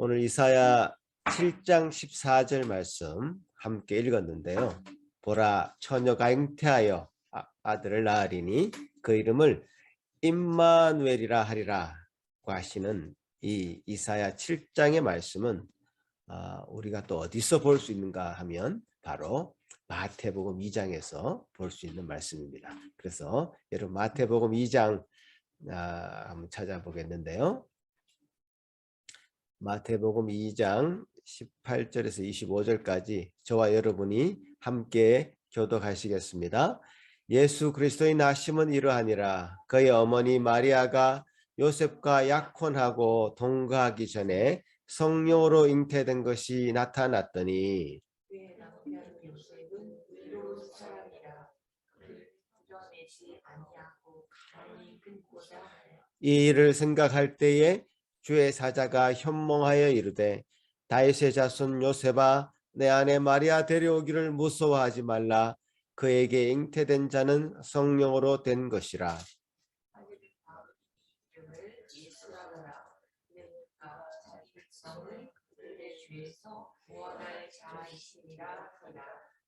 오늘 이사야 7장 14절 말씀 함께 읽었는데요. 보라, 처녀가 잉태하여 아들을 낳으리니 그 이름을 임마누엘이라 하리라고 하시는 이 이사야 7장의 말씀은 우리가 또 어디서 볼 수 있는가 하면 바로 마태복음 2장에서 볼 수 있는 말씀입니다. 그래서 여러분 마태복음 2장 한번 찾아보겠는데요. 마태복음 2장 18절에서 25절까지 저와 여러분이 함께 교독하시겠습니다. 예수 그리스도의 나심은 이러하니라. 그의 어머니 마리아가 요셉과 약혼하고 동거하기 전에 성령으로 잉태된 것이 나타났더니 이 일을 생각할 때에 주의 사자가 현몽하여 이르되 다윗의 자손 요셉아 내 아내 마리아 데려오기를 무서워하지 말라. 그에게 잉태된 자는 성령으로 된 것이라.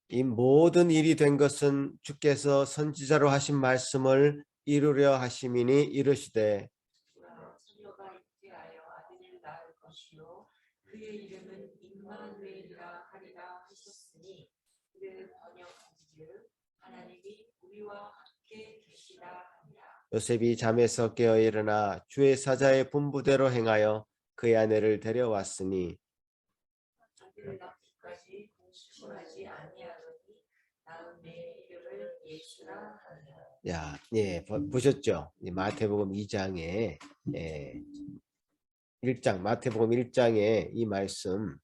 이 모든 일이 된 것은 주께서 선지자로 하신 말씀을 이루려 하심이니 이르시되 그의 이름은 임마누엘이라 하리라 하셨으니 이를 번역한즉 하나님이 우리와 함께 계시다 하니라. 요셉이 잠에서 깨어 일어나 주의 사자의 분부대로 행하여 그의 아내를 데려왔으니 아들을 낳기까지 공수하지 아니하더니 낳은 내 이름을 예수라 하니라. 보셨죠? 마태복음 2장에 1장 마태복음 1장의 이 말씀,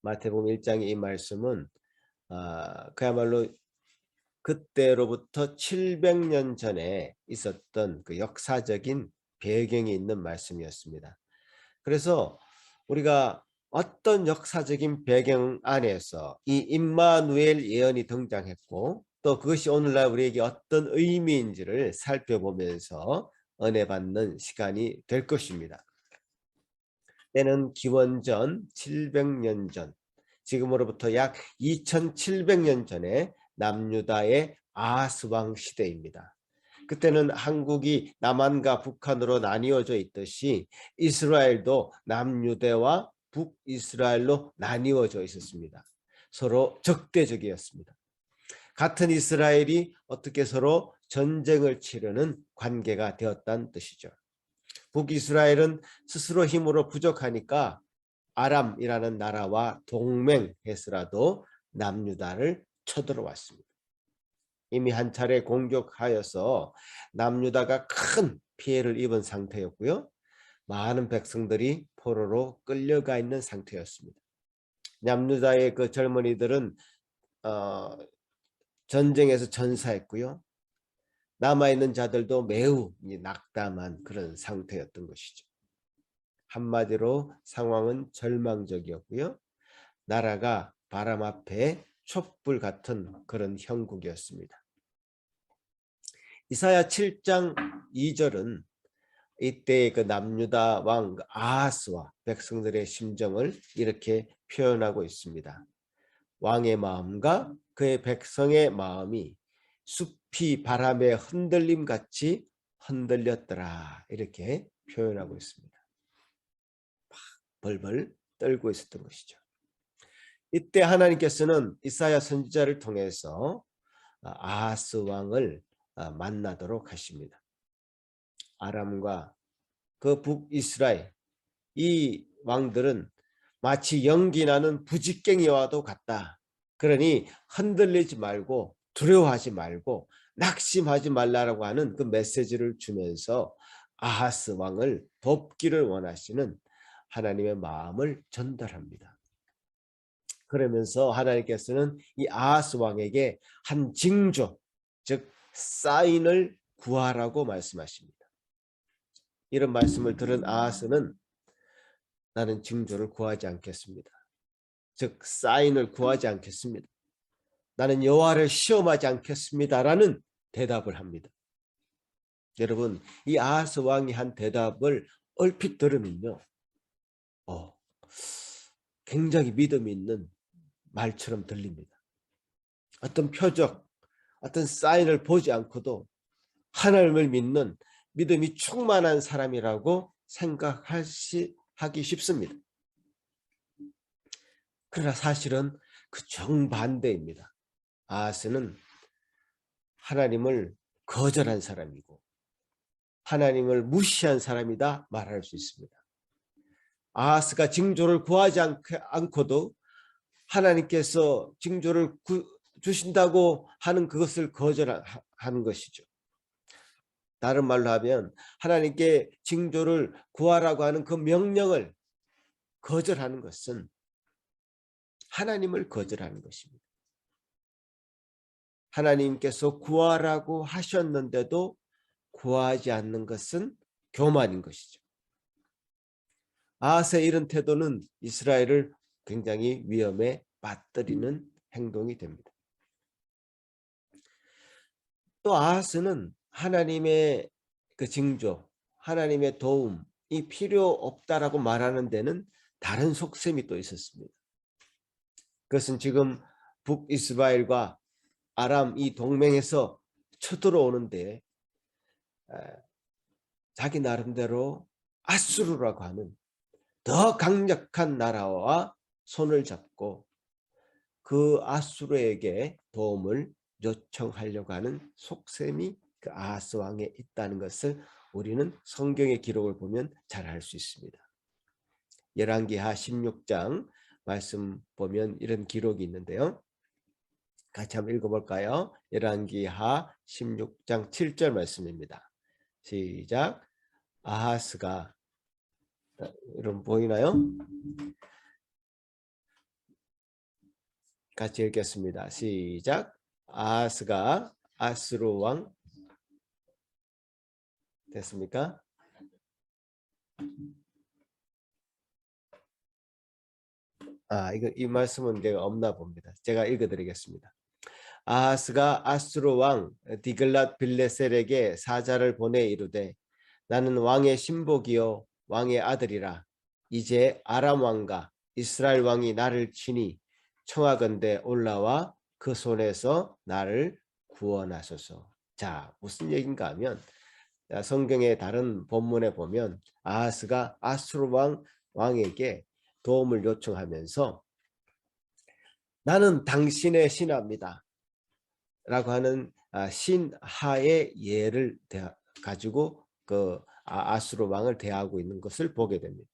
마태복음 1장의 이 말씀은 그야말로 그때로부터 700년 전에 있었던 그 역사적인 배경이 있는 말씀이었습니다. 그래서 우리가 어떤 역사적인 배경 안에서 이 임마누엘 예언이 등장했고 또 그것이 오늘날 우리에게 어떤 의미인지를 살펴보면서 은혜 받는 시간이 될 것입니다. 때는 기원전 700년 전, 지금으로부터 약 2700년 전에 남유다의 아하스 왕 시대입니다. 그때는 한국이 남한과 북한으로 나뉘어져 있듯이 이스라엘도 남유대와 북이스라엘로 나뉘어져 있었습니다. 서로 적대적이었습니다. 같은 이스라엘이 어떻게 서로 전쟁을 치르는 관계가 되었다는 뜻이죠. 북이스라엘은 스스로 힘으로 부족하니까 아람이라는 나라와 동맹해서라도 남유다를 쳐들어왔습니다. 이미 한 차례 공격하여서 남유다가 큰 피해를 입은 상태였고요. 많은 백성들이 포로로 끌려가 있는 상태였습니다. 남유다의 그 젊은이들은 전쟁에서 전사했고요. 남아있는 자들도 매우 낙담한 그런 상태였던 것이죠. 한마디로 상황은 절망적이었고요. 나라가 바람 앞에 촛불 같은 그런 형국이었습니다. 이사야 7장 2절은 이때의 그 남유다 왕 아하스와 백성들의 심정을 이렇게 표현하고 있습니다. 왕의 마음과 그의 백성의 마음이 숲이 바람에 흔들림 같이 흔들렸더라 이렇게 표현하고 있습니다. 벌벌 떨고 있었던 것이죠. 이때 하나님께서는 이사야 선지자를 통해서 아하스 왕을 만나도록 하십니다. 아람과 그 북이스라엘 이 왕들은 마치 연기 나는 부직갱이와도 같다. 그러니 흔들리지 말고 두려워하지 말고 낙심하지 말라라고 하는 그 메시지를 주면서 아하스 왕을 돕기를 원하시는 하나님의 마음을 전달합니다. 그러면서 하나님께서는 이 아하스 왕에게 한 징조, 즉 사인을 구하라고 말씀하십니다. 이런 말씀을 들은 아하스는 나는 징조를 구하지 않겠습니다. 즉 사인을 구하지 않겠습니다. 나는 여호와를 시험하지 않겠습니다라는 대답을 합니다. 여러분, 이 아하스 왕이 한 대답을 얼핏 들으면요, 굉장히 믿음 있는 말처럼 들립니다. 어떤 표적, 어떤 사인을 보지 않고도 하나님을 믿는 믿음이 충만한 사람이라고 생각하기 쉽습니다. 그러나 사실은 그 정반대입니다. 아하스는 하나님을 거절한 사람이고 하나님을 무시한 사람이다 말할 수 있습니다. 아하스가 징조를 구하지 않고도 하나님께서 징조를 주신다고 하는 그것을 거절하는 것이죠. 다른 말로 하면 하나님께 징조를 구하라고 하는 그 명령을 거절하는 것은 하나님을 거절하는 것입니다. 하나님께서 구하라고 하셨는데도 구하지 않는 것은 교만인 것이죠. 아하스의 이런 태도는 이스라엘을 굉장히 위험에 빠뜨리는 행동이 됩니다. 또 아하스는 하나님의 그 징조, 하나님의 도움이 필요 없다라고 말하는 데는 다른 속셈이 또 있었습니다. 그것은 지금 북이스라엘과 아람 이 동맹에서 쳐들어오는데 자기 나름대로 아수르라고 하는 더 강력한 나라와 손을 잡고 그 아수르에게 도움을 요청하려고 하는 속셈이 그 아하스 왕에 있다는 것을 우리는 성경의 기록을 보면 잘 알 수 있습니다. 열왕기하 16장 말씀 보면 이런 기록이 있는데요. 같이 한번 읽어볼까요? 열왕기하 16장 7절 말씀입니다. 시작. 아하스가, 여러분 보이나요? 같이 읽겠습니다. 시작. 아하스가 아수르 왕 됐습니까? 이 말씀은 내가 없나 봅니다. 제가 읽어드리겠습니다. 아하스가 아수르 왕 디글랏 빌레셀에게 사자를 보내 이르되 나는 왕의 신복이요 왕의 아들이라. 이제 아람 왕과 이스라엘 왕이 나를 치니 청하건대 올라와 그 손에서 나를 구원하소서. 자, 무슨 얘기인가 하면 성경의 다른 본문에 보면 아하스가 아수르 왕에게 도움을 요청하면서 나는 당신의 신하입니다 라고 하는 신하의 예를 가지고 그 아수르 왕을 대하고 있는 것을 보게 됩니다.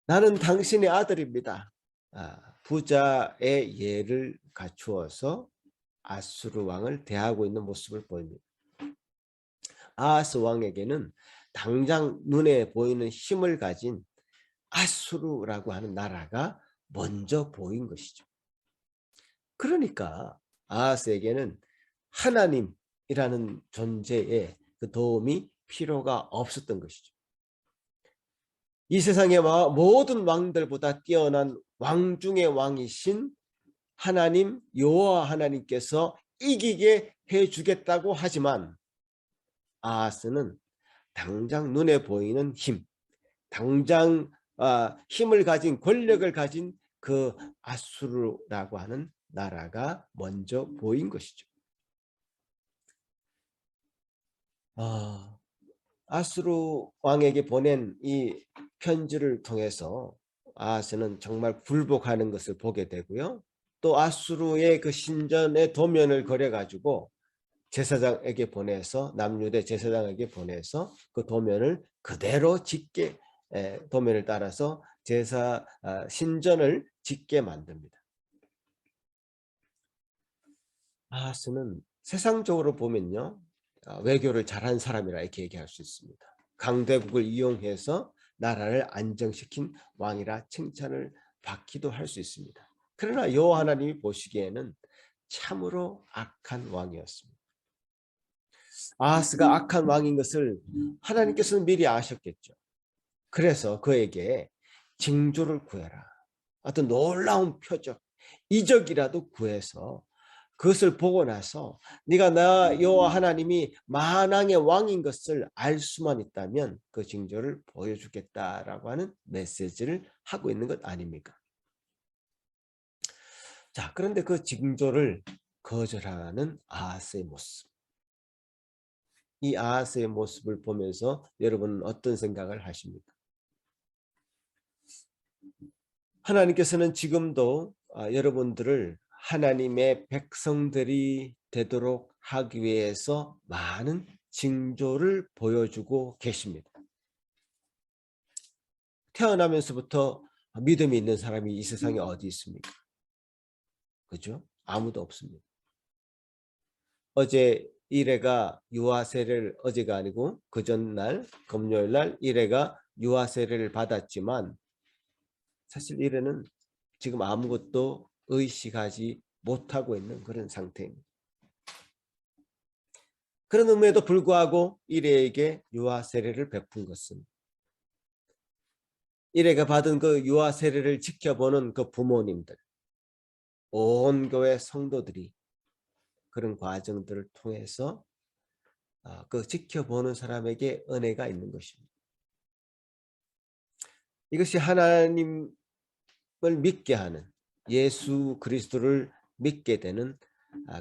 나는 당신의 아들입니다. 부자의 예를 갖추어서 아수르 왕을 대하고 있는 모습을 보입니다. 아하스 왕에게는 당장 눈에 보이는 힘을 가진 아수르라고 하는 나라가 먼저 보인 것이죠. 그러니까 아하스에게는 하나님이라는 존재의 그 도움이 필요가 없었던 것이죠. 이 세상의 모든 왕들보다 뛰어난 왕 중의 왕이신 하나님 여호와 하나님께서 이기게 해주겠다고 하지만 아하스는 당장 눈에 보이는 힘, 당장 힘을 가진 권력을 가진 그 아수르라고 하는 나라가 먼저 보인 것이죠. 아수르 왕에게 보낸 이 편지를 통해서 아하스는 정말 굴복하는 것을 보게 되고요. 또 아수르의 그 신전의 도면을 그려 가지고 제사장에게 보내서 남유대 제사장에게 보내서 그 도면을 그대로 짓게 도면을 따라서 신전을 짓게 만듭니다. 아하스는 세상적으로 보면요, 외교를 잘한 사람이라 이렇게 얘기할 수 있습니다. 강대국을 이용해서 나라를 안정시킨 왕이라 칭찬을 받기도 할 수 있습니다. 그러나 여호와 하나님이 보시기에는 참으로 악한 왕이었습니다. 아하스가 악한 왕인 것을 하나님께서는 미리 아셨겠죠. 그래서 그에게 징조를 구해라. 어떤 놀라운 표적, 이적이라도 구해서 그것을 보고 나서 네가 나 여호와 하나님이 만왕의 왕인 것을 알 수만 있다면 그 징조를 보여주겠다라고 하는 메시지를 하고 있는 것 아닙니까? 자, 그런데 그 징조를 거절하는 아하스의 모습. 이 아하스의 모습을 보면서 여러분은 어떤 생각을 하십니까? 하나님께서는 지금도 여러분들을 하나님의 백성들이 되도록 하기 위해서 많은 징조를 보여주고 계십니다. 태어나면서부터 믿음이 있는 사람이 이 세상에 어디 있습니까? 그죠? 아무도 없습니다. 어제 일회가 유아 세례를, 어제가 아니고 그 전날 금요일 날 일회가 유아 세례를 받았지만 사실 일회는 지금 아무것도 의식하지 못하고 있는 그런 상태입니다. 그런 의미에도 불구하고 일회에게 유아 세례를 베푼 것은 일회가 받은 그 유아 세례를 지켜보는 그 부모님들, 온 교회 성도들이 그런 과정들을 통해서 그 지켜보는 사람에게 은혜가 있는 것입니다. 이것이 하나님을 믿게 하는, 예수 그리스도를 믿게 되는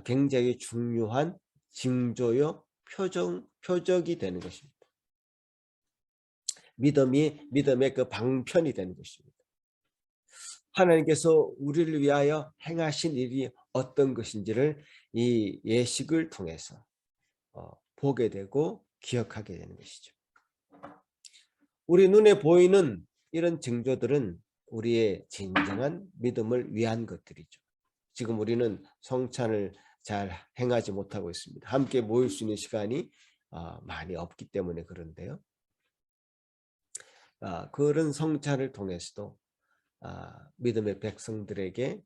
굉장히 중요한 징조요 표적이 되는 것입니다. 믿음의 그 방편이 되는 것입니다. 하나님께서 우리를 위하여 행하신 일이 어떤 것인지를 이 예식을 통해서 보게 되고 기억하게 되는 것이죠. 우리 눈에 보이는 이런 징조들은 우리의 진정한 믿음을 위한 것들이죠. 지금 우리는 성찬을 잘 행하지 못하고 있습니다. 함께 모일 수 있는 시간이 많이 없기 때문에 그런데요. 그런 성찬을 통해서도 믿음의 백성들에게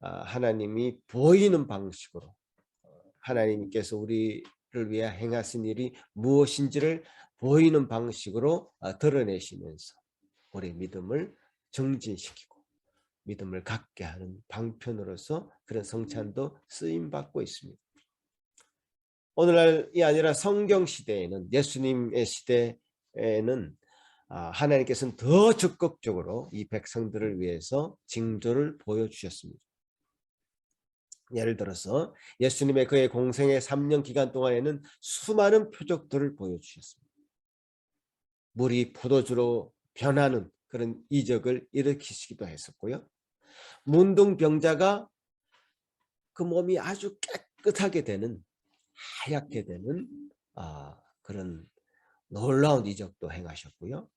하나님이 보이는 방식으로 하나님께서 우리를 위해 행하신 일이 무엇인지를 보이는 방식으로 드러내시면서 우리 믿음을 정진시키고 믿음을 갖게 하는 방편으로서 그런 성찬도 쓰임받고 있습니다. 오늘날이 아니라 성경 시대에는, 예수님의 시대에는 하나님께서는 더 적극적으로 이 백성들을 위해서 징조를 보여주셨습니다. 예를 들어서 예수님의 그의 공생의 3년 기간 동안에는 수많은 표적들을 보여주셨습니다. 물이 포도주로 변하는 그런 이적을 일으키시기도 했었고요. 문둥병자가 그 몸이 아주 깨끗하게 되는, 하얗게 되는 그런 놀라운 이적도 행하셨고요.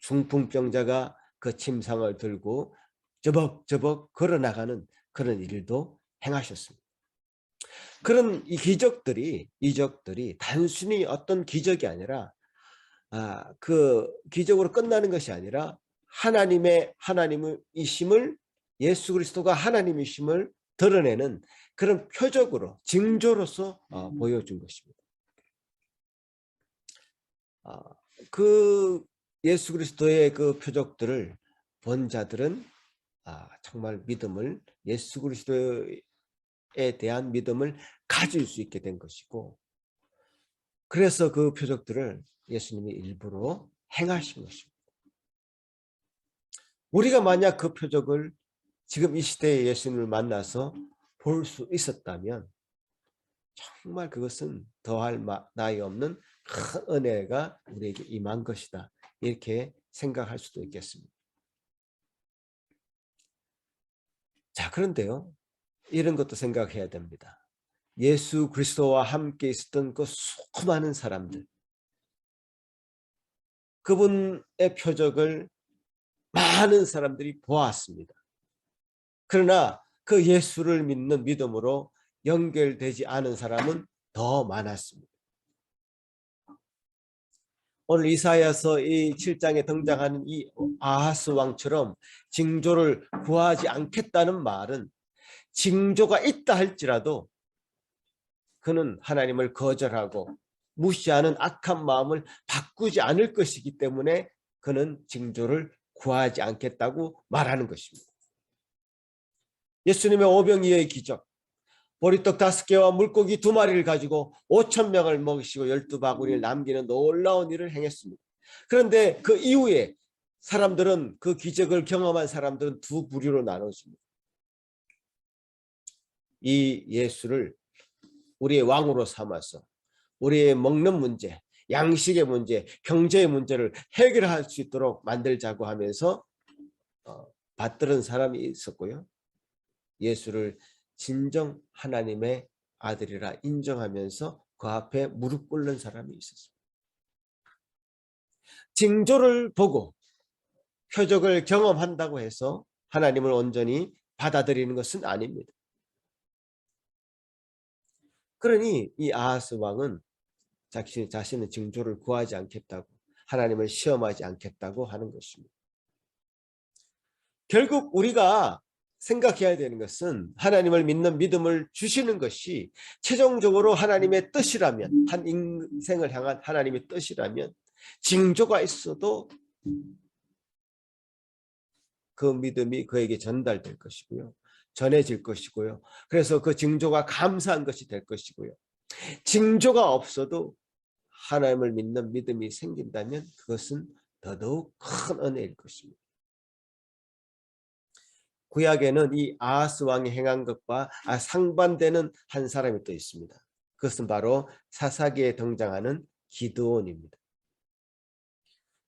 중풍병자가 그 침상을 들고 저벅저벅 걸어나가는 그런 일도 행하셨습니다. 그런 이 이적들이 단순히 어떤 기적이 아니라 그 기적으로 끝나는 것이 아니라 하나님이심을, 예수 그리스도가 하나님이심을 드러내는 그런 표적으로, 징조로서 보여준 것입니다. 그 예수 그리스도의 그 표적들을 본 자들은 정말 믿음을, 예수 그리스도에 대한 믿음을 가질 수 있게 된 것이고, 그래서 그 표적들을 예수님이 일부러 행하신 것입니다. 우리가 만약 그 표적을 지금 이 시대에 예수님을 만나서 볼 수 있었다면 정말 그것은 더할 나위 없는 큰 은혜가 우리에게 임한 것이다, 이렇게 생각할 수도 있겠습니다. 자, 그런데요, 이런 것도 생각해야 됩니다. 예수 그리스도와 함께 있었던 그 수많은 사람들, 그분의 표적을 많은 사람들이 보았습니다. 그러나 그 예수를 믿는 믿음으로 연결되지 않은 사람은 더 많았습니다. 오늘 이사야서 이 7장에 등장하는 이 아하스 왕처럼 징조를 구하지 않겠다는 말은, 징조가 있다 할지라도 그는 하나님을 거절하고 무시하는 악한 마음을 바꾸지 않을 것이기 때문에 그는 징조를 구하지 않겠다고 말하는 것입니다. 예수님의 오병이어의 기적, 보리떡 5개와 물고기 2마리를 가지고 5,000명을 먹이시고 12바구니를 남기는 놀라운 일을 행했습니다. 그런데 그 이후에 사람들은, 그 기적을 경험한 사람들은 두 부류로 나눠집니다. 이 예수를 우리의 왕으로 삼아서 우리의 먹는 문제, 양식의 문제, 경제의 문제를 해결할 수 있도록 만들자고 하면서 받들은 사람이 있었고요. 예수를 진정 하나님의 아들이라 인정하면서 그 앞에 무릎 꿇는 사람이 있었습니다. 징조를 보고 표적을 경험한다고 해서 하나님을 온전히 받아들이는 것은 아닙니다. 그러니 이 아하스 왕은 자신의 징조를 구하지 않겠다고, 하나님을 시험하지 않겠다고 하는 것입니다. 결국 우리가 생각해야 되는 것은 하나님을 믿는 믿음을 주시는 것이 최종적으로 하나님의 뜻이라면, 한 인생을 향한 하나님의 뜻이라면 징조가 있어도 그 믿음이 그에게 전달될 것이고요. 전해질 것이고요. 그래서 그 징조가 감사한 것이 될 것이고요. 징조가 없어도 하나님을 믿는 믿음이 생긴다면 그것은 더더욱 큰 은혜일 것입니다. 구약에는 이 아하스 왕이 행한 것과 상반되는 한 사람이 또 있습니다. 그것은 바로 사사기에 등장하는 기드온입니다.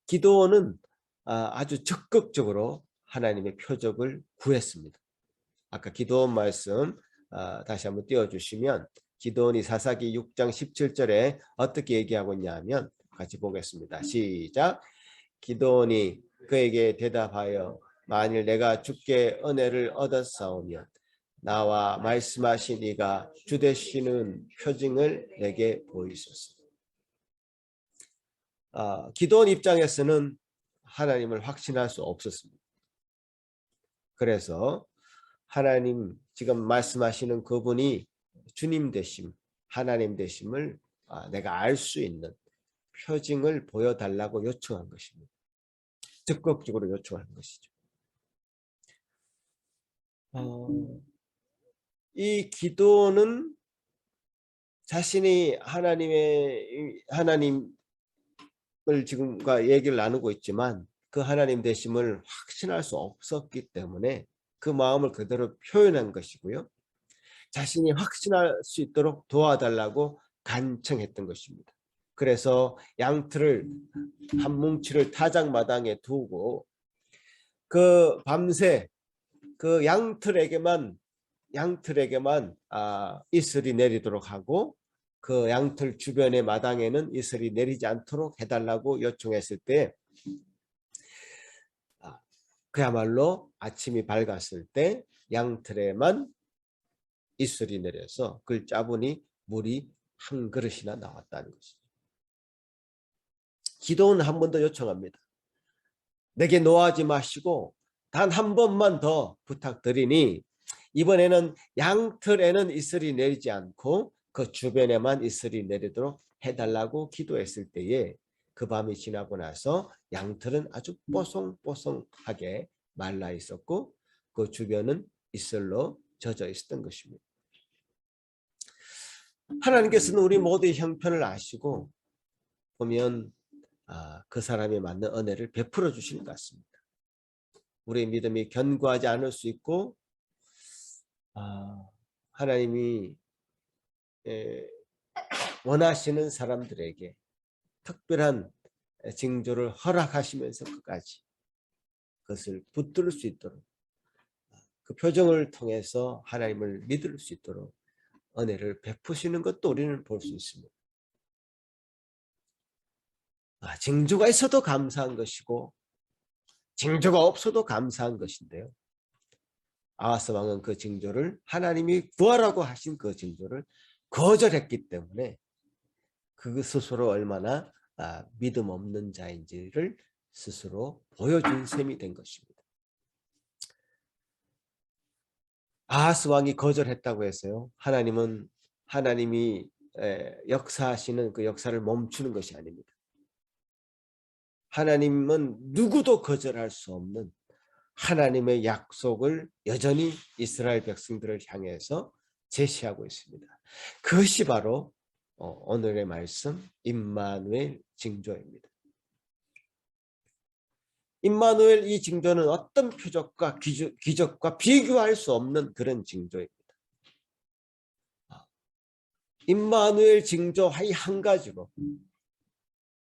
기드온은 아주 적극적으로 하나님의 표적을 구했습니다. 아까 기드온 말씀 다시 한번 띄워주시면, 기드온이 사사기 6장 17절에 어떻게 얘기하고 있냐 하면, 같이 보겠습니다. 시작. 기드온이 그에게 대답하여 만일 내가 주께 은혜를 얻었사오면 나와 말씀하신 이가 주 되시는 표징을 내게 보이소서. 기드온 입장에서는 하나님을 확신할 수 없었습니다. 그래서 하나님 지금 말씀하시는 그분이 주님 되심, 하나님 되심을 내가 알 수 있는 표징을 보여달라고 요청한 것입니다. 적극적으로 요청한 것이죠. 이 기도는 자신이 하나님을 지금과 얘기를 나누고 있지만 그 하나님 되심을 확신할 수 없었기 때문에 그 마음을 그대로 표현한 것이고요. 자신이 확신할 수 있도록 도와달라고 간청했던 것입니다. 그래서 양틀을 한 뭉치를 타작마당에 두고 그 밤새 그 양틀에게만 이슬이 내리도록 하고 그 양틀 주변의 마당에는 이슬이 내리지 않도록 해달라고 요청했을 때 그야말로 아침이 밝았을 때 양틀에만 이슬이 내려서 그걸 짜보니 물이 한 그릇이나 나왔다는 것이죠. 기도는 한 번 더 요청합니다. 내게 노하지 마시고 단 한 번만 더 부탁드리니 이번에는 양틀에는 이슬이 내리지 않고 그 주변에만 이슬이 내리도록 해달라고 기도했을 때에 그 밤이 지나고 나서 양틀은 아주 뽀송뽀송하게 말라 있었고 그 주변은 이슬로 젖어 있었던 것입니다. 하나님께서는 우리 모두의 형편을 아시고 보면 그 사람에 맞는 은혜를 베풀어 주시는 것 같습니다. 우리의 믿음이 견고하지 않을 수 있고 하나님이 원하시는 사람들에게 특별한 징조를 허락하시면서 끝까지 그것을 붙들 수 있도록 그 표정을 통해서 하나님을 믿을 수 있도록 은혜를 베푸시는 것도 우리는 볼 수 있습니다. 징조가 있어도 감사한 것이고 징조가 없어도 감사한 것인데요. 아하스 왕은 그 징조를, 하나님이 구하라고 하신 그 징조를 거절했기 때문에 그 스스로 얼마나 믿음 없는 자인지를 스스로 보여준 셈이 된 것입니다. 아하스 왕이 거절했다고 해서요, 하나님이 역사하시는 그 역사를 멈추는 것이 아닙니다. 하나님은 누구도 거절할 수 없는 하나님의 약속을 여전히 이스라엘 백성들을 향해서 제시하고 있습니다. 그것이 바로 오늘의 말씀 임마누엘 징조입니다. 임마누엘 이 징조는 어떤 표적과 기적과 비교할 수 없는 그런 징조입니다. 임마누엘 징조 한 가지로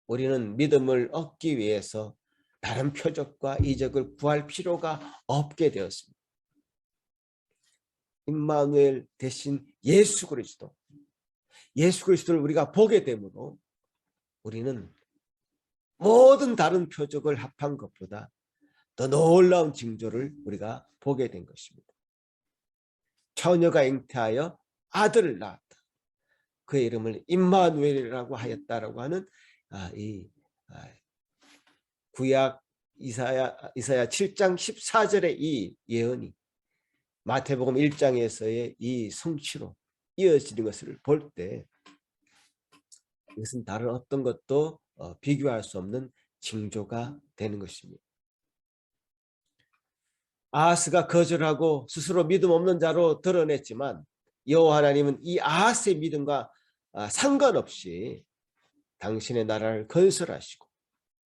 우리는 믿음을 얻기 위해서 다른 표적과 이적을 구할 필요가 없게 되었습니다. 임마누엘 대신 예수 그리스도를 우리가 보게 되므로 우리는 모든 다른 표적을 합한 것보다 더 놀라운 징조를 우리가 보게 된 것입니다. 처녀가 잉태하여 아들을 낳았다. 그의 이름을 임마누엘이라고 하였다라고 하는 이 구약 이사야 7장 14절의 이 예언이 마태복음 1장에서의 이 성취로 이어지는 것을 볼 때 이것은 다른 어떤 것도 비교할 수 없는 징조가 되는 것입니다. 아하스가 거절하고 스스로 믿음 없는 자로 드러냈지만 여호와 하나님은 이 아하스의 믿음과 상관없이 당신의 나라를 건설하시고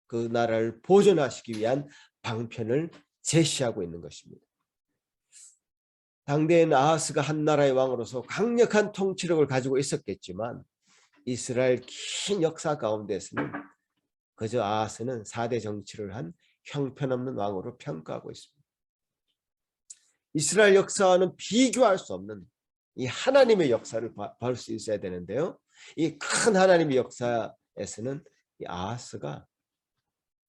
그 나라를 보존하시기 위한 방편을 제시하고 있는 것입니다. 당대에는 아하스가 한 나라의 왕으로서 강력한 통치력을 가지고 있었겠지만 이스라엘 긴 역사 가운데서는 그저 아하스는 4대 정치를 한 형편없는 왕으로 평가하고 있습니다. 이스라엘 역사와는 비교할 수 없는 이 하나님의 역사를 볼 수 있어야 되는데요. 이 큰 하나님의 역사에서는 이 아하스가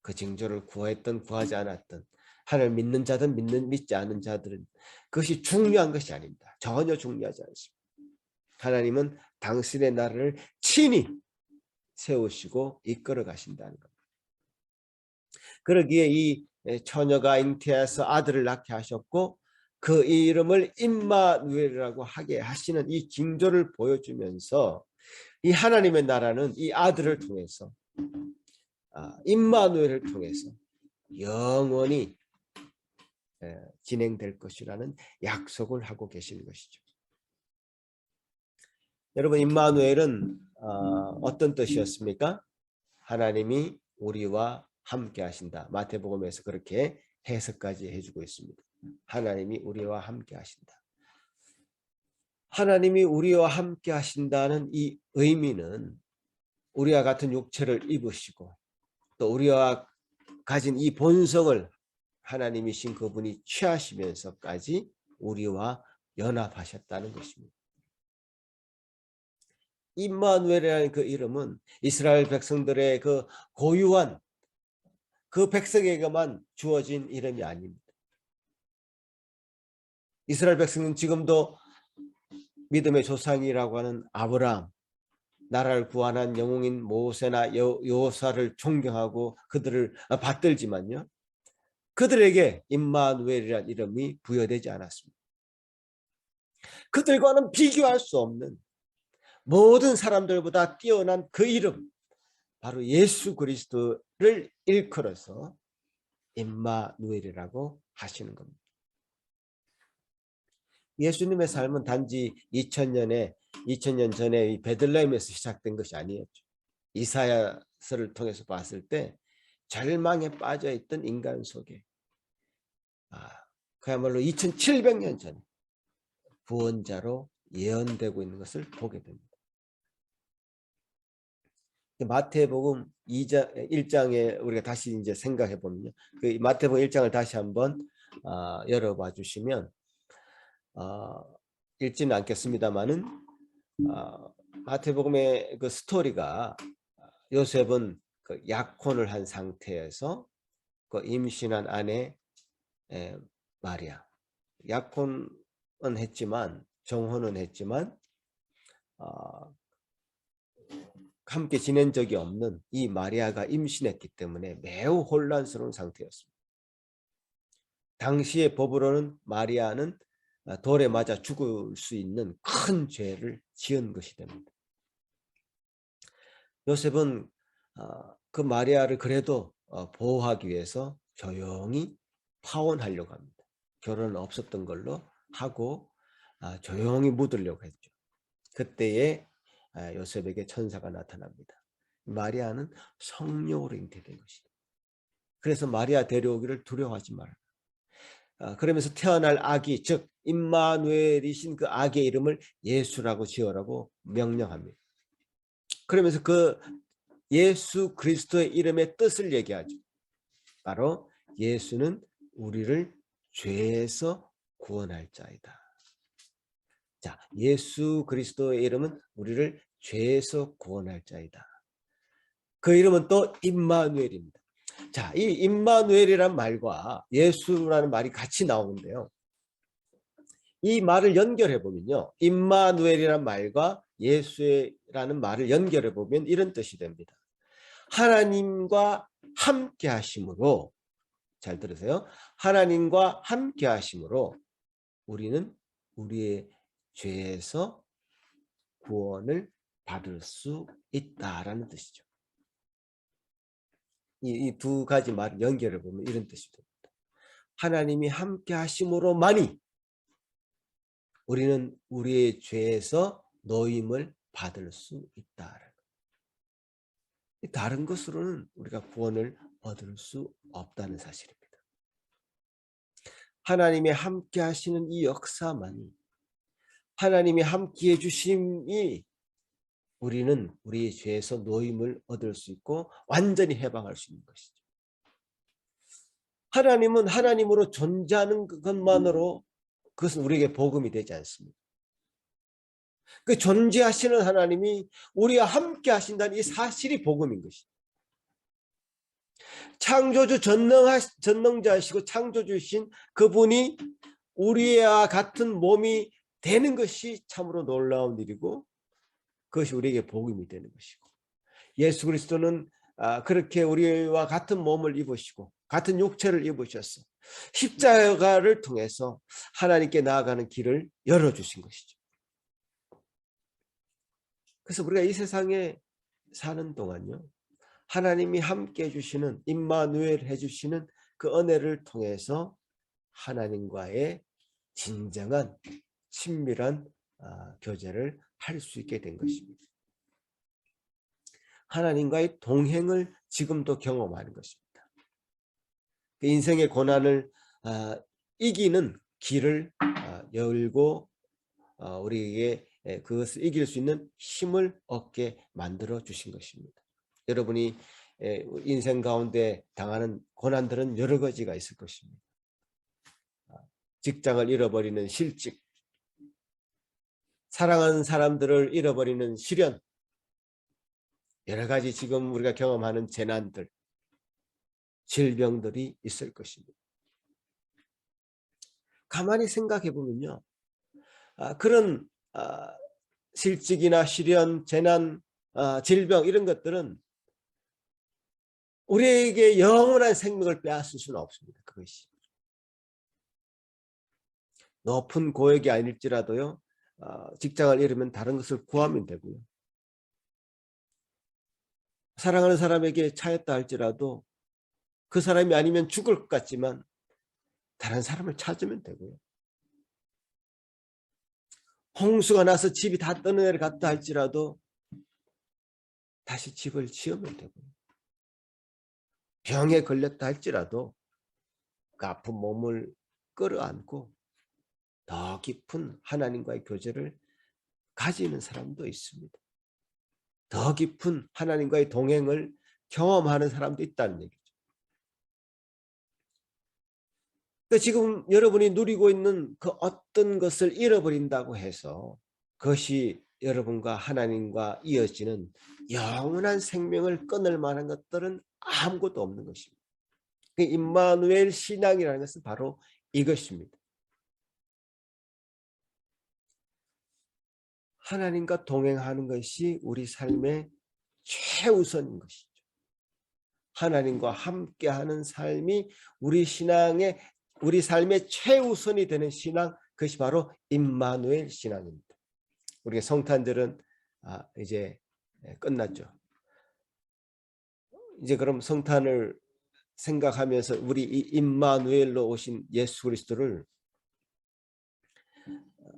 그 징조를 구했든 구하지 않았든 하나님을 믿는 자든 믿지 않은 자들은 그것이 중요한 것이 아닙니다. 전혀 중요하지 않습니다. 하나님은 당신의 나라를 친히 세우시고 이끌어 가신다는 겁니다. 그러기에 이 처녀가 잉태해서 아들을 낳게 하셨고 그 이름을 임마누엘이라고 하게 하시는 이 징조를 보여주면서 이 하나님의 나라는 이 아들을 통해서 임마누엘을 통해서 영원히 진행될 것이라는 약속을 하고 계시는 것이죠. 여러분, 임마누엘은 어떤 뜻이었습니까? 하나님이 우리와 함께 하신다. 마태복음에서 그렇게 해석까지 해주고 있습니다. 하나님이 우리와 함께 하신다. 하나님이 우리와 함께 하신다는 이 의미는 우리와 같은 육체를 입으시고 또 우리와 가진 이 본성을 하나님이신 그분이 취하시면서까지 우리와 연합하셨다는 것입니다. 임마누엘이라는 그 이름은 이스라엘 백성들의 그 고유한 그 백성에게만 주어진 이름이 아닙니다. 이스라엘 백성은 지금도 믿음의 조상이라고 하는 아브라함, 나라를 구원한 영웅인 모세나 여호사를 존경하고 그들을 받들지만요. 그들에게 임마누엘이라는 이름이 부여되지 않았습니다. 그들과는 비교할 수 없는 모든 사람들보다 뛰어난 그 이름, 바로 예수 그리스도를 일컬어서 임마누엘이라고 하시는 겁니다. 예수님의 삶은 단지 2000년 전에 베들레헴에서 시작된 것이 아니었죠. 이사야서를 통해서 봤을 때 절망에 빠져있던 인간 속에 그야말로 2700년 전에 구원자로 예언되고 있는 것을 보게 됩니다. 마태복음 1장에 우리가 다시 이제 생각해 보면요. 그 마태복음 1장을 다시 한번 열어봐 주시면 읽지는 않겠습니다만은 마태복음의 그 스토리가 요셉은 그 약혼을 한 상태에서 그 임신한 아내 마리아, 약혼은 했지만 정혼은 했지만 함께 지낸 적이 없는 이 마리아가 임신했기 때문에 매우 혼란스러운 상태였습니다. 당시의 법으로는 마리아는 돌에 맞아 죽을 수 있는 큰 죄를 지은 것이 됩니다. 요셉은 그 마리아를 그래도 보호하기 위해서 조용히 파혼하려고 합니다. 결혼은 없었던 걸로 하고 조용히 묻으려고 했죠. 그때에 요셉에게 천사가 나타납니다. 마리아는 성령으로 잉태된 것이다. 그래서 마리아 데려오기를 두려워하지 말라. 그러면서 태어날 아기, 즉 임마누엘이신 그 아기의 이름을 예수라고 지어라고 명령합니다. 그러면서 그 예수 그리스도의 이름의 뜻을 얘기하죠. 바로 예수는 우리를 죄에서 구원할 자이다. 자, 예수 그리스도의 이름은 우리를 죄에서 구원할 자이다. 그 이름은 또 임마누엘입니다. 자, 이 임마누엘이란 말과 예수라는 말이 같이 나오는데요. 이 말을 연결해 보면요, 임마누엘이란 말과 예수라는 말을 연결해 보면 이런 뜻이 됩니다. 하나님과 함께 하심으로, 잘 들으세요. 하나님과 함께 하심으로 우리는 우리의 죄에서 구원을 받을 수 있다라는 뜻이죠. 이 두 가지 말을 연결해 보면 이런 뜻이 됩니다. 하나님이 함께 하심으로만이 우리는 우리의 죄에서 노임을 받을 수 있다. 다른 것으로는 우리가 구원을 얻을 수 없다는 사실입니다. 하나님이 함께 하시는 이 역사만이, 하나님이 함께 해주심이 우리는 우리의 죄에서 노임을 얻을 수 있고 완전히 해방할 수 있는 것이죠. 하나님은 하나님으로 존재하는 것만으로 그것은 우리에게 복음이 되지 않습니다. 그 존재하시는 하나님이 우리와 함께 하신다는 이 사실이 복음인 것이죠. 창조주 전능자이시고 창조주이신 그분이 우리와 같은 몸이 되는 것이 참으로 놀라운 일이고 그것이 우리에게 복음이 되는 것이고, 예수 그리스도는 그렇게 우리와 같은 몸을 입으시고 같은 육체를 입으셔서 십자가를 통해서 하나님께 나아가는 길을 열어주신 것이죠. 그래서 우리가 이 세상에 사는 동안요, 하나님이 함께 해주시는, 임마누엘 해주시는 그 은혜를 통해서 하나님과의 진정한 친밀한 교제를 할 수 있게 된 것입니다. 하나님과의 동행을 지금도 경험하는 것입니다. 인생의 고난을 이기는 길을 열고 우리에게 그것을 이길 수 있는 힘을 얻게 만들어 주신 것입니다. 여러분이 인생 가운데 당하는 고난들은 여러 가지가 있을 것입니다. 직장을 잃어버리는 실직, 사랑하는 사람들을 잃어버리는 시련, 여러 가지 지금 우리가 경험하는 재난들, 질병들이 있을 것입니다. 가만히 생각해 보면요, 그런 실직이나 시련, 재난, 질병 이런 것들은 우리에게 영원한 생명을 빼앗을 수는 없습니다. 그것이 높은 고액이 아닐지라도요, 직장을 잃으면 다른 것을 구하면 되고요, 사랑하는 사람에게 차였다 할지라도 그 사람이 아니면 죽을 것 같지만 다른 사람을 찾으면 되고요, 홍수가 나서 집이 다 떠내려갔다 할지라도 다시 집을 지으면 되고요, 병에 걸렸다 할지라도 그 아픈 몸을 끌어안고 더 깊은 하나님과의 교제를 가지는 사람도 있습니다. 더 깊은 하나님과의 동행을 경험하는 사람도 있다는 얘기죠. 그러니까 지금 여러분이 누리고 있는 그 어떤 것을 잃어버린다고 해서 그것이 여러분과 하나님과 이어지는 영원한 생명을 끊을 만한 것들은 아무것도 없는 것입니다. 임마누엘 신앙이라는 것은 바로 이것입니다. 하나님과 동행하는 것이 우리 삶의 최우선인 것이죠. 하나님과 함께하는 삶이 우리 삶의 최우선이 되는 신앙, 그것이 바로 임마누엘 신앙입니다. 우리 성탄절은 이제 끝났죠. 이제 그럼 성탄을 생각하면서 우리 이 임마누엘로 오신 예수 그리스도를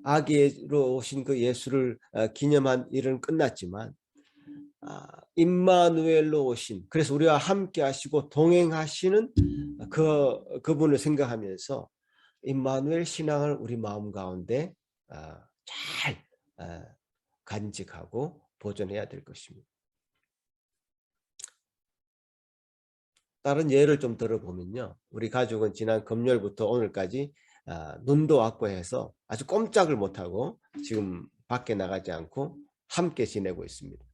아기로 오신 그 예수를 기념한 일은 끝났지만 임마누엘로 오신, 그래서 우리와 함께 하시고 동행하시는 그분을 생각하면서 임마누엘 신앙을 우리 마음 가운데 잘 간직하고 보존해야 될 것입니다. 다른 예를 좀 들어보면요, 우리 가족은 지난 금요일부터 오늘까지 눈도 왔고 해서 아주 꼼짝을 못하고 지금 밖에 나가지 않고 함께 지내고 있습니다.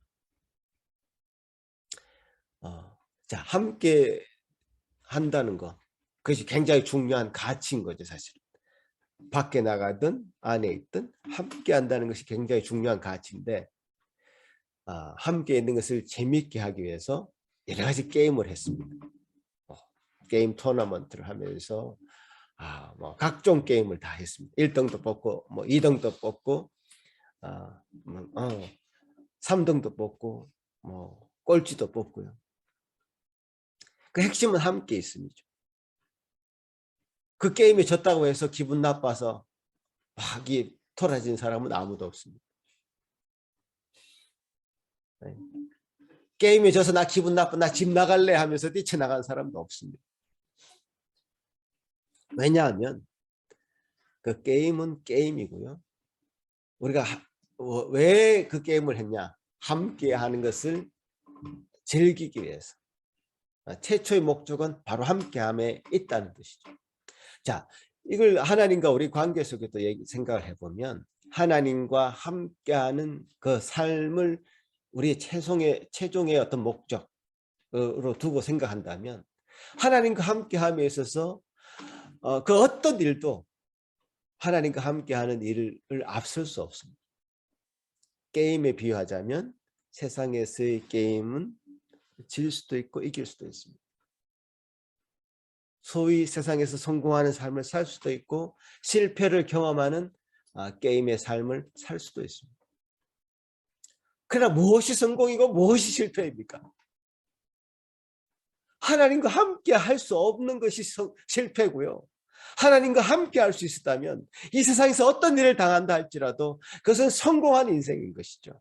자, 함께 한다는 거, 그것이 굉장히 중요한 가치인 거죠. 사실 밖에 나가든 안에 있든 함께 한다는 것이 굉장히 중요한 가치인데, 함께 있는 것을 재미있게 하기 위해서 여러 가지 게임을 했습니다. 게임 토너먼트를 하면서 뭐 각종 게임을 다 했습니다. 1등도 뽑고 뭐 2등도 뽑고 3등도 뽑고 뭐 꼴찌도 뽑고요. 그 핵심은 함께 있습니다. 그 게임에 졌다고 해서 기분 나빠서 막 토라진 사람은 아무도 없습니다. 네. 게임에 져서 나 기분 나빠, 나 집 나갈래 하면서 뛰쳐나간 사람도 없습니다. 왜냐하면 그 게임은 게임이고요. 우리가 왜 그 게임을 했냐? 함께 하는 것을 즐기기 위해서. 최초의 목적은 바로 함께함에 있다는 뜻이죠. 자, 이걸 하나님과 우리 관계 속에도 생각을 해보면 하나님과 함께하는 그 삶을 우리의 최종의 어떤 목적으로 두고 생각한다면 하나님과 함께함에 있어서 그 어떤 일도 하나님과 함께하는 일을 앞설 수 없습니다. 게임에 비유하자면 세상에서의 게임은 질 수도 있고 이길 수도 있습니다. 소위 세상에서 성공하는 삶을 살 수도 있고 실패를 경험하는 게임의 삶을 살 수도 있습니다. 그러나 무엇이 성공이고 무엇이 실패입니까? 하나님과 함께 할 수 없는 것이 실패고요. 하나님과 함께 할 수 있었다면 이 세상에서 어떤 일을 당한다 할지라도 그것은 성공한 인생인 것이죠.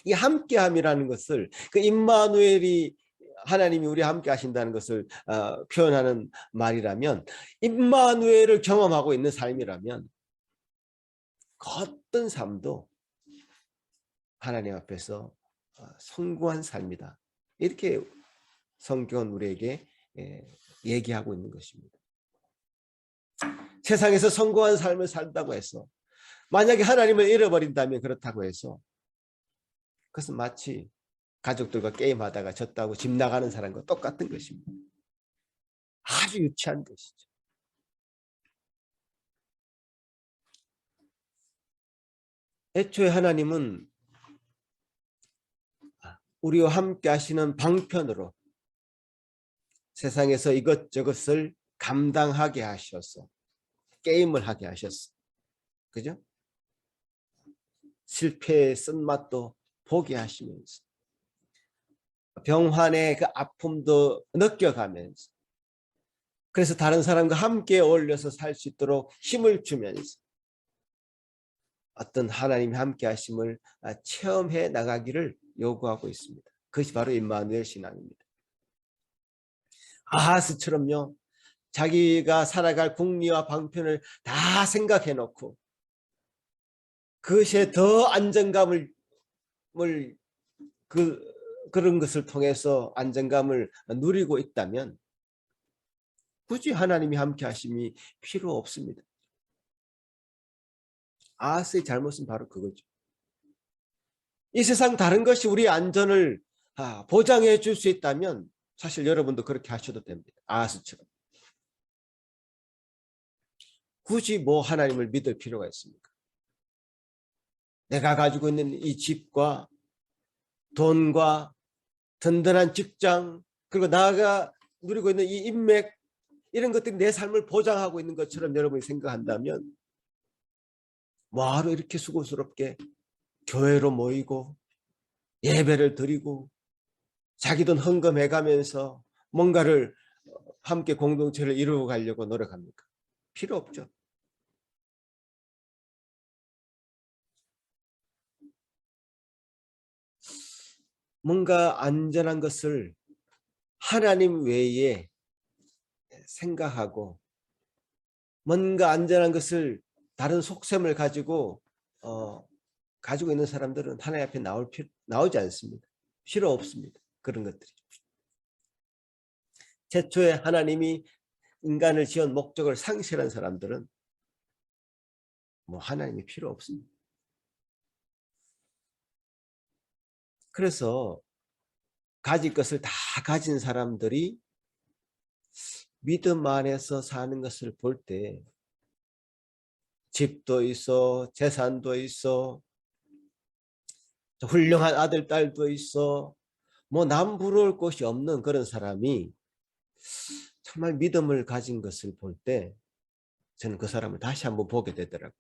이 함께함이라는 것을 그 임마누엘이 하나님이 우리 함께 하신다는 것을 표현하는 말이라면, 임마누엘을 경험하고 있는 삶이라면 어떤 삶도 하나님 앞에서 성공한 삶이다. 이렇게 성경은 우리에게 얘기하고 있는 것입니다. 세상에서 성공한 삶을 살다고 해서 만약에 하나님을 잃어버린다면 그렇다고 해서 그것은 마치 가족들과 게임하다가 졌다고 집 나가는 사람과 똑같은 것입니다. 아주 유치한 것이죠. 애초에 하나님은 우리와 함께 하시는 방편으로 세상에서 이것저것을 감당하게 하셔서 게임을 하게 하셨어. 그죠? 실패의 쓴맛도 보게 하시면서 병환의 그 아픔도 느껴가면서, 그래서 다른 사람과 함께 어울려서 살 수 있도록 힘을 주면서 어떤 하나님이 함께 하심을 체험해 나가기를 요구하고 있습니다. 그것이 바로 임마누엘 신앙입니다. 아하스처럼요, 자기가 살아갈 국리와 방편을 다 생각해 놓고 그것에 더 안정감을 그런 것을 통해서 안정감을 누리고 있다면 굳이 하나님이 함께 하심이 필요 없습니다. 아하스의 잘못은 바로 그거죠. 이 세상 다른 것이 우리의 안전을 보장해 줄 수 있다면 사실 여러분도 그렇게 하셔도 됩니다. 아하스처럼. 굳이 뭐 하나님을 믿을 필요가 있습니까? 내가 가지고 있는 이 집과 돈과 든든한 직장, 그리고 나가 누리고 있는 이 인맥, 이런 것들이 내 삶을 보장하고 있는 것처럼 여러분이 생각한다면 뭐하러 이렇게 수고스럽게 교회로 모이고 예배를 드리고 자기 돈 헌금해가면서 뭔가를 함께 공동체를 이루어 가려고 노력합니까? 필요 없죠. 뭔가 안전한 것을 하나님 외에 생각하고 뭔가 안전한 것을 다른 속셈을 가지고 가지고 있는 사람들은 하나님 앞에 나오지 않습니다. 필요 없습니다. 그런 것들이. 최초에 하나님이 인간을 지은 목적을 상실한 사람들은 뭐 하나님이 필요 없습니다. 그래서 가질 것을 다 가진 사람들이 믿음 안에서 사는 것을 볼 때 집도 있어, 재산도 있어, 훌륭한 아들, 딸도 있어, 뭐 남 부러울 것이 없는 그런 사람이 정말 믿음을 가진 것을 볼 때 저는 그 사람을 다시 한번 보게 되더라고요.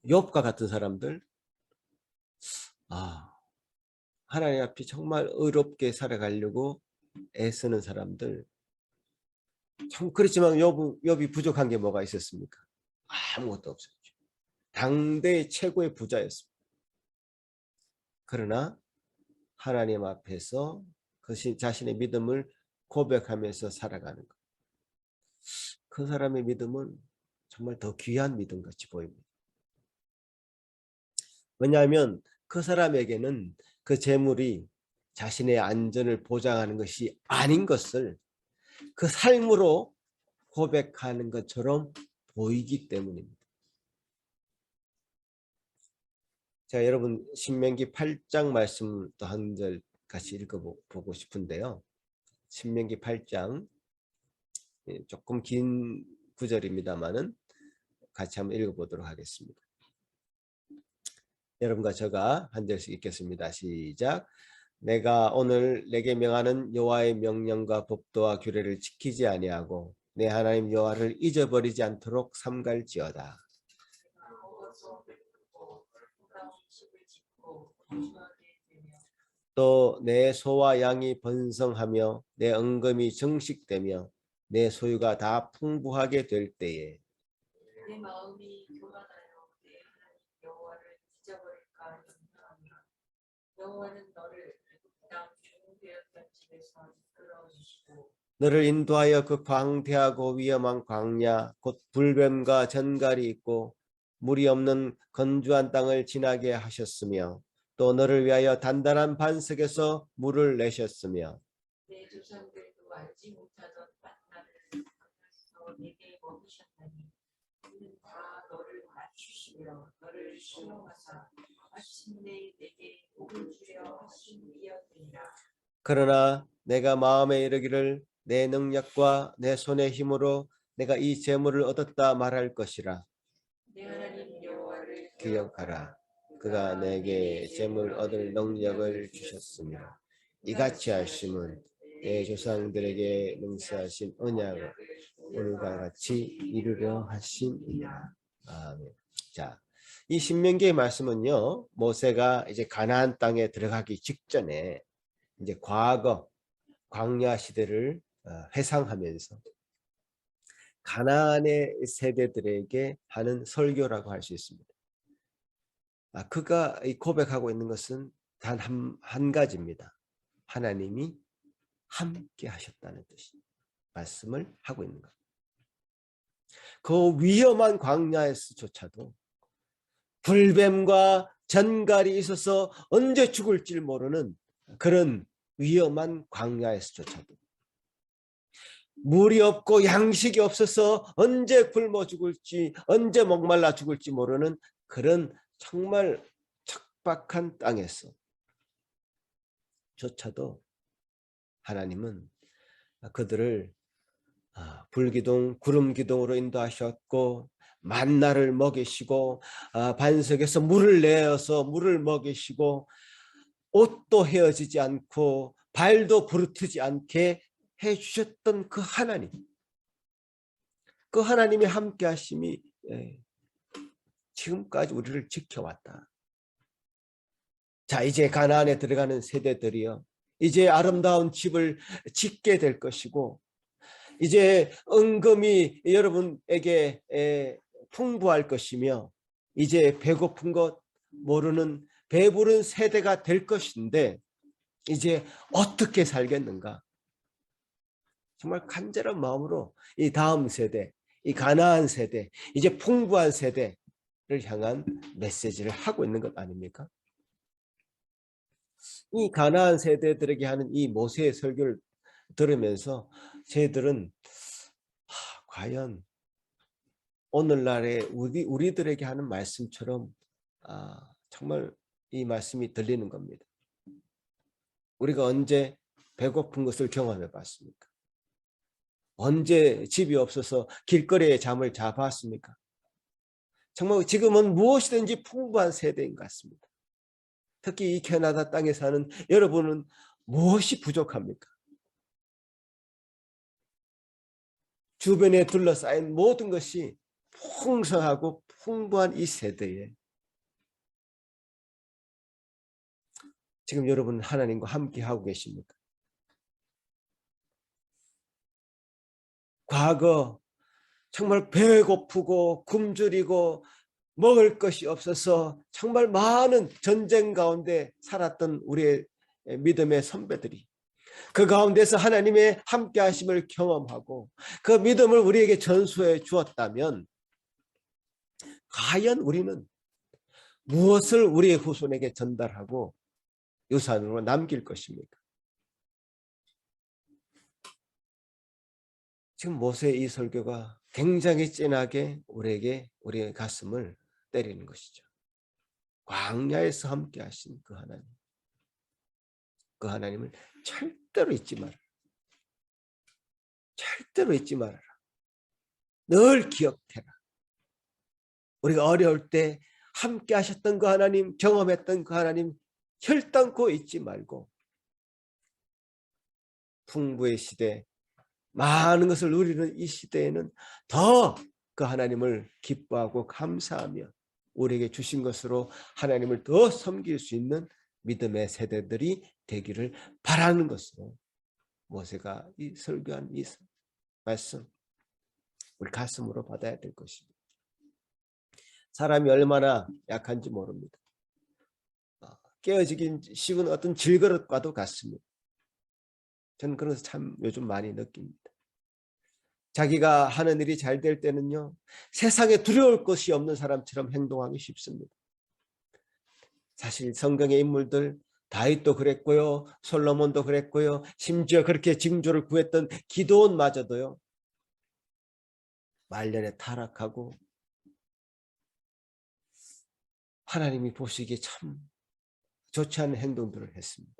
욥과 같은 사람들, 하나님 앞에 정말 의롭게 살아가려고 애쓰는 사람들, 참 그렇지만 욥이 부족한 게 뭐가 있었습니까? 아무것도 없었죠. 당대 최고의 부자였습니다. 그러나 하나님 앞에서 그 자신의 믿음을 고백하면서 살아가는 것. 그 사람의 믿음은 정말 더 귀한 믿음 같이 보입니다. 왜냐하면 그 사람에게는 그 재물이 자신의 안전을 보장하는 것이 아닌 것을 그 삶으로 고백하는 것처럼 보이기 때문입니다. 자, 여러분 신명기 8장 말씀 또 한 절 같이 읽어보고 싶은데요. 신명기 8장 조금 긴 구절입니다만은 같이 한번 읽어보도록 하겠습니다. 여러분과 제가 한 절씩 읽겠습니다. 시작. 내가 오늘 내게 명하는 여호와의 명령과 법도와 규례를 지키지 아니하고 내 하나님 여호와를 잊어버리지 않도록 삼갈지어다. 또 내 소와 양이 번성하며 내 은금이 정식되며 내 소유가 다 풍부하게 될 때에 내 마음이 교만하여 내 하나님 여호와를 잊어버릴까 염려하며 여호와는 너를 애굽 땅 종되었던 집에서 이끌어 주시고 너를 인도하여 그 광대하고 위험한 광야 곧 불뱀과 전갈이 있고 물이 없는 건조한 땅을 지나게 하셨으며 또 너를 위하여 단단한 반석에서 물을 내셨으며 내 조상들도 알지 못하던 만나를 하나님께서 내게 먹이셨나니 이는 다 너를 낮추시며 너를 시험하사 마침내 내게 복을 주려 하신 이였느니라. 그러나 내가 마음에 이르기를 내 능력과 내 손의 힘으로 내가 이 재물을 얻었다 말할 것이라. 내 하나님 여호와를 기억하라. 그가 내게 재물 얻을 능력을 주셨으며 이같이 하심은 내 조상들에게 맹세하신 언약을 오늘과 같이 이루려 하심이니라. 아멘. 자, 이 신명기의 말씀은요, 모세가 이제 가나안 땅에 들어가기 직전에 이제 과거 광야 시대를 회상하면서 가나안의 세대들에게 하는 설교라고 할 수 있습니다. 그가 고백하고 있는 것은 단 한 가지입니다. 하나님이 함께 하셨다는 뜻이 말씀을 하고 있는 것. 그 위험한 광야에서조차도 불뱀과 전갈이 있어서 언제 죽을지 모르는 그런 위험한 광야에서조차도 물이 없고 양식이 없어서 언제 굶어 죽을지 언제 목말라 죽을지 모르는 그런 정말 척박한 땅에서 조차도 하나님은 그들을 불기둥 구름기둥으로 인도하셨고 만나를 먹이시고 반석에서 물을 내어서 물을 먹이시고 옷도 헤어지지 않고 발도 부르트지 않게 해주셨던 그 하나님, 그 하나님의 함께 하심이 지금까지 우리를 지켜왔다. 자, 이제 가나안에 들어가는 세대들이요, 이제 아름다운 집을 짓게 될 것이고 이제 은금이 여러분에게 풍부할 것이며 이제 배고픈 것 모르는 배부른 세대가 될 것인데 이제 어떻게 살겠는가? 정말 간절한 마음으로 이 다음 세대, 이 가나안 세대, 이제 풍부한 세대를 향한 메시지를 하고 있는 것 아닙니까? 이 가나안 세대들에게 하는 이 모세의 설교를 들으면서 저희들은 과연 오늘날의 우리들에게 하는 말씀처럼 정말 이 말씀이 들리는 겁니다. 우리가 언제 배고픈 것을 경험해 봤습니까? 언제 집이 없어서 길거리에 잠을 자봤습니까? 정말 지금은 무엇이든지 풍부한 세대인 것 같습니다. 특히 이 캐나다 땅에 사는 여러분은 무엇이 부족합니까? 주변에 둘러싸인 모든 것이 풍성하고 풍부한 이 세대에 지금 여러분 하나님과 함께 하고 계십니까? 과거 정말 배고프고 굶주리고 먹을 것이 없어서 정말 많은 전쟁 가운데 살았던 우리의 믿음의 선배들이 그 가운데서 하나님의 함께 하심을 경험하고 그 믿음을 우리에게 전수해 주었다면 과연 우리는 무엇을 우리의 후손에게 전달하고 유산으로 남길 것입니까? 지금 모세의 이 설교가 굉장히 진하게 우리의 가슴을 때리는 것이죠. 광야에서 함께 하신 그 하나님, 그 하나님을 절대로 잊지 말아라. 절대로 잊지 말아라. 늘 기억해라. 우리가 어려울 때 함께 하셨던 그 하나님, 경험했던 그 하나님 혈단코 잊지 말고 풍부의 시대, 많은 것을 누리는 이 시대에는 더 그 하나님을 기뻐하고 감사하며 우리에게 주신 것으로 하나님을 더 섬길 수 있는 믿음의 세대들이 되기를 바라는 것으로 모세가 이 설교한 이 말씀 우리 가슴으로 받아야 될 것입니다. 사람이 얼마나 약한지 모릅니다. 깨어지기 쉬운 어떤 질그릇과도 같습니다. 저는 그래서 참 요즘 많이 느낍니다. 자기가 하는 일이 잘 될 때는요, 세상에 두려울 것이 없는 사람처럼 행동하기 쉽습니다. 사실 성경의 인물들 다윗도 그랬고요, 솔로몬도 그랬고요, 심지어 그렇게 징조를 구했던 기드온마저도요, 말년에 타락하고 하나님이 보시기에 참 좋지 않은 행동들을 했습니다.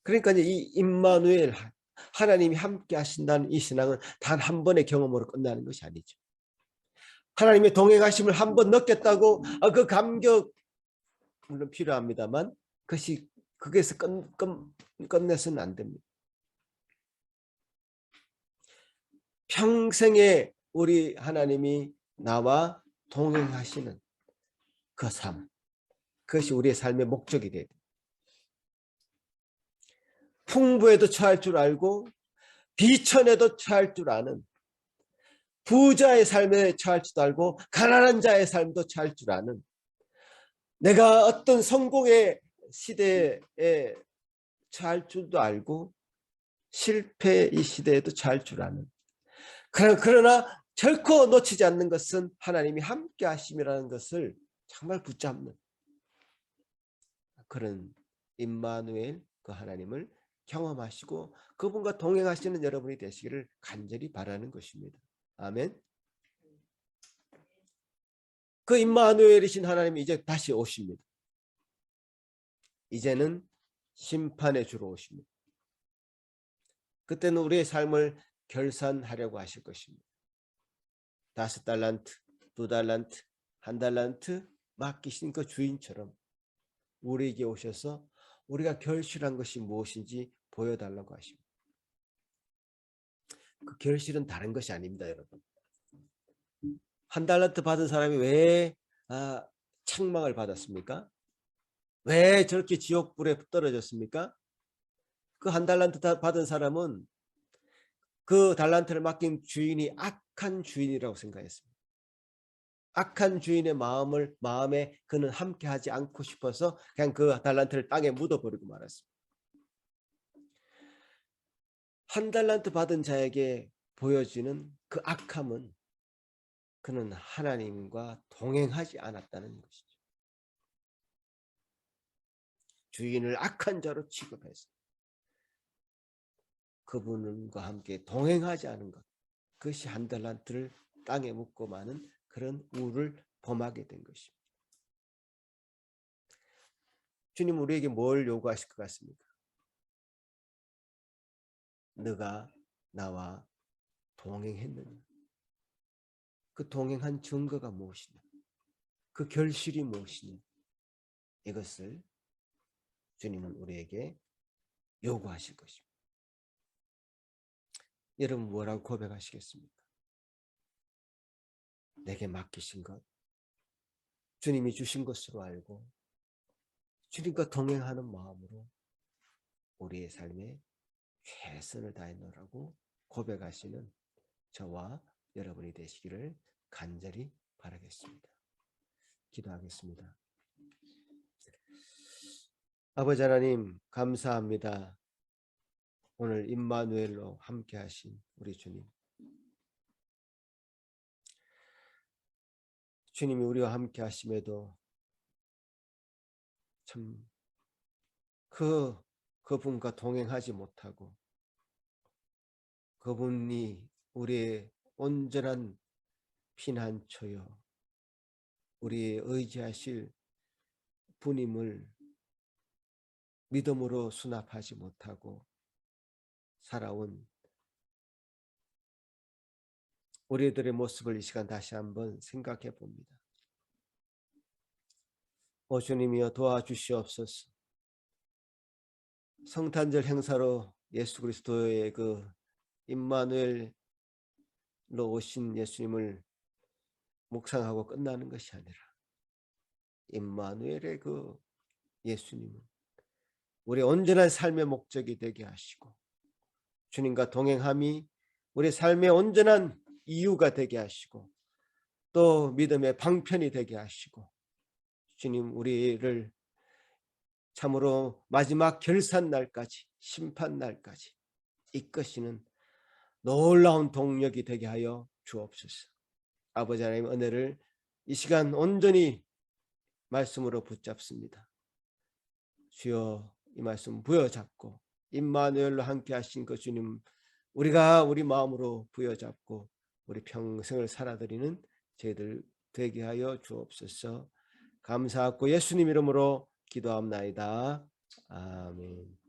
그러니까 이 임마누엘, 하나님이 함께 하신다는 이 신앙은 단 한 번의 경험으로 끝나는 것이 아니죠. 하나님의 동행하심을 한 번 느꼈다고 그 감격 물론 필요합니다만 그것이 거기에서 끝내서는 안 됩니다. 평생에 우리 하나님이 나와 동행하시는 그 삶, 그것이 우리의 삶의 목적이 돼야 됩니다. 풍부에도 처할 줄 알고 비천에도 처할 줄 아는, 부자의 삶에 처할 줄도 알고 가난한 자의 삶도 처할 줄 아는, 내가 어떤 성공의 시대에 처할 줄도 알고 실패의 시대에도 처할 줄 아는, 그러나 결코 놓치지 않는 것은 하나님이 함께 하심이라는 것을 정말 붙잡는 그런 임마누엘 그 하나님을 경험하시고 그분과 동행하시는 여러분이 되시기를 간절히 바라는 것입니다. 아멘. 그 임마누엘이신 하나님이 이제 다시 오십니다. 이제는 심판의 주로 오십니다. 그때는 우리의 삶을 결산하려고 하실 것입니다. 5달란트, 2달란트, 1달란트 맡기신 그 주인처럼 우리에게 오셔서 우리가 결실한 것이 무엇인지 보여달라고 하십니다. 그 결실은 다른 것이 아닙니다, 여러분. 1달란트 받은 사람이 왜 책망을 받았습니까? 왜 저렇게 지옥불에 떨어졌습니까? 그 1달란트 받은 사람은 그 달란트를 맡긴 주인이 악한 주인이라고 생각했습니다. 악한 주인의 마음에 그는 함께하지 않고 싶어서 그냥 그 달란트를 땅에 묻어버리고 말았습니다. 한 달란트 받은 자에게 보여지는 그 악함은 그는 하나님과 동행하지 않았다는 것이죠. 주인을 악한 자로 취급해서 그분과 함께 동행하지 않은 것, 그것이 한 달란트를 땅에 묻고 마는 그런 우를 범하게 된 것입니다. 주님 우리에게 뭘 요구하실 것 같습니까? 너가 나와 동행했느냐? 그 동행한 증거가 무엇이냐? 그 결실이 무엇이냐? 이것을 주님은 우리에게 요구하실 것입니다. 여러분 뭐라고 고백하시겠습니까? 내게 맡기신 것, 주님이 주신 것으로 알고 주님과 동행하는 마음으로 우리의 삶에 최선을 다해노라고 고백하시는 저와 여러분이 되시기를 간절히 바라겠습니다. 기도하겠습니다. 아버지 하나님 감사합니다. 오늘 임마누엘로 함께 하신 우리 주님. 주님이 우리와 함께 하심에도 참 그분과 동행하지 못하고 그분이 우리의 온전한 피난처요 우리의 의지하실 분임을 믿음으로 수납하지 못하고 살아온 우리들의 모습을 이 시간 다시 한번 생각해 봅니다. 오 주님이여 도와주시옵소서. 성탄절 행사로 예수 그리스도의 그 임마누엘로 오신 예수님을 묵상하고 끝나는 것이 아니라 임마누엘의 그 예수님은 우리 온전한 삶의 목적이 되게 하시고 주님과 동행함이 우리 삶의 온전한 이유가 되게 하시고 또 믿음의 방편이 되게 하시고 주님 우리를 참으로 마지막 결산날까지 심판날까지 이끄시는 놀라운 동력이 되게 하여 주옵소서. 아버지 하나님 은혜를 이 시간 온전히 말씀으로 붙잡습니다. 주여 이 말씀 부여잡고 임마누엘로 함께 하신 그 주님 우리가 우리 마음으로 부여잡고 우리 평생을 살아드리는 저희들 되게 하여 주옵소서. 감사하고 예수님 이름으로 기도합나이다. 아멘.